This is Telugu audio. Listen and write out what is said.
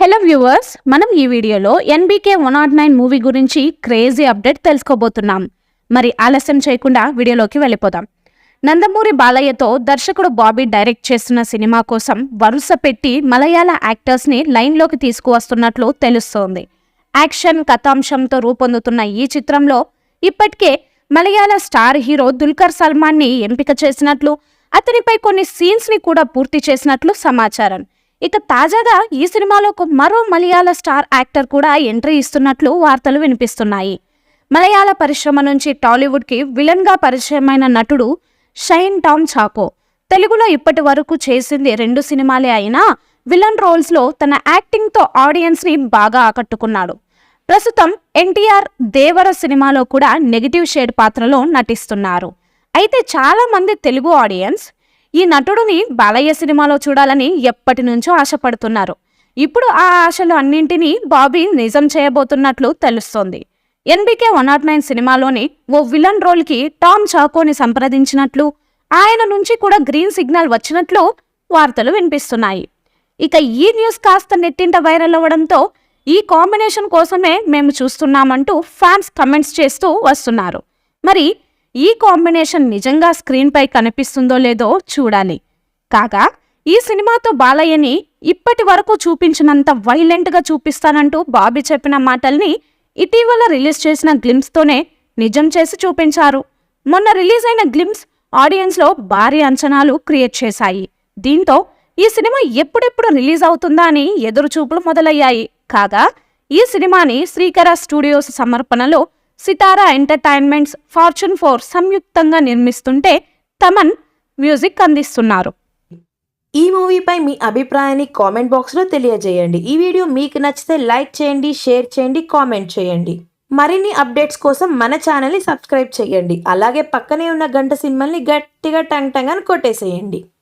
హలో వ్యూవర్స్, మనం ఈ వీడియోలో ఎన్బీకే 109 మూవీ గురించి క్రేజీ అప్డేట్ తెలుసుకోబోతున్నాం. మరి ఆలస్యం చేయకుండా వీడియోలోకి వెళ్ళిపోదాం. నందమూరి బాలయ్యతో దర్శకుడు బాబీ డైరెక్ట్ చేస్తున్న సినిమా కోసం వరుస పెట్టి మలయాళ యాక్టర్స్ని లైన్లోకి తీసుకువస్తున్నట్లు తెలుస్తోంది. యాక్షన్ కథాంశంతో రూపొందుతున్న ఈ చిత్రంలో ఇప్పటికే మలయాళ స్టార్ హీరో దుల్కర్ సల్మాన్ని ఎంపిక చేసినట్లు, అతనిపై కొన్ని సీన్స్ని కూడా పూర్తి చేసినట్లు సమాచారం. ఇక తాజాగా ఈ సినిమాలో మరో మలయాళ స్టార్ యాక్టర్ కూడా ఎంట్రీ ఇస్తున్నట్లు వార్తలు వినిపిస్తున్నాయి. మలయాళ పరిశ్రమ నుంచి టాలీవుడ్కి విలన్గా పరిచయమైన నటుడు షైన్ టామ్ చాకో తెలుగులో ఇప్పటి వరకు చేసింది 2 సినిమాలే అయినా విలన్ రోల్స్లో తన యాక్టింగ్తో ఆడియన్స్ని బాగా ఆకట్టుకున్నాడు. ప్రస్తుతం ఎన్టీఆర్ దేవర సినిమాలో కూడా నెగిటివ్ షేడ్ పాత్రలో నటిస్తున్నారు. అయితే చాలా మంది తెలుగు ఆడియన్స్ ఈ నటుడిని బాలయ్య సినిమాలో చూడాలని ఎప్పటి నుంచో ఆశపడుతున్నారు. ఇప్పుడు ఆ ఆశలు అన్నింటినీ బాబీ నిజం చేయబోతున్నట్లు తెలుస్తోంది. ఎన్బీకే 109 సినిమాలోని ఓ విలన్ రోల్కి టామ్ చాకోని సంప్రదించినట్లు, ఆయన నుంచి కూడా గ్రీన్ సిగ్నల్ వచ్చినట్లు వార్తలు వినిపిస్తున్నాయి. ఇక ఈ న్యూస్ కాస్త నెట్టింట వైరల్ అవ్వడంతో ఈ కాంబినేషన్ కోసమే మేము చూస్తున్నామంటూ ఫ్యాన్స్ కమెంట్స్ చేస్తూ వస్తున్నారు. మరి ఈ కాంబినేషన్ నిజంగా స్క్రీన్ పై కనిపిస్తుందో లేదో చూడాలి. కాగా ఈ సినిమాతో బాలయ్యని ఇప్పటి వరకు చూపించినంత వైలెంట్గా చూపిస్తానంటూ బాబీ చెప్పిన మాటల్ని ఇటీవల రిలీజ్ చేసిన గ్లిమ్స్తోనే నిజం చేసి చూపించారు. మొన్న రిలీజ్ అయిన గ్లిమ్స్ ఆడియన్స్లో భారీ అంచనాలు క్రియేట్ చేశాయి. దీంతో ఈ సినిమా ఎప్పుడెప్పుడు రిలీజ్ అవుతుందా అని ఎదురుచూపులు మొదలయ్యాయి. కాగా ఈ సినిమాని శ్రీకర స్టూడియోస్ సమర్పణలో సితారా ఎంటర్టైన్మెంట్స్, ఫార్చ్యూన్ 4 సంయుక్తంగా నిర్మిస్తుంటే తమన్ మ్యూజిక్ అందిస్తున్నారు. ఈ మూవీపై మీ అభిప్రాయాన్ని కామెంట్ బాక్స్లో తెలియజేయండి. ఈ వీడియో మీకు నచ్చితే లైక్ చేయండి, షేర్ చేయండి, కామెంట్ చేయండి. మరిన్ని అప్డేట్స్ కోసం మన ఛానల్ని సబ్స్క్రైబ్ చేయండి. అలాగే పక్కనే ఉన్న గంట సింబల్ని గట్టిగా టంగ్ టంగ్ అని కొట్టేసేయండి.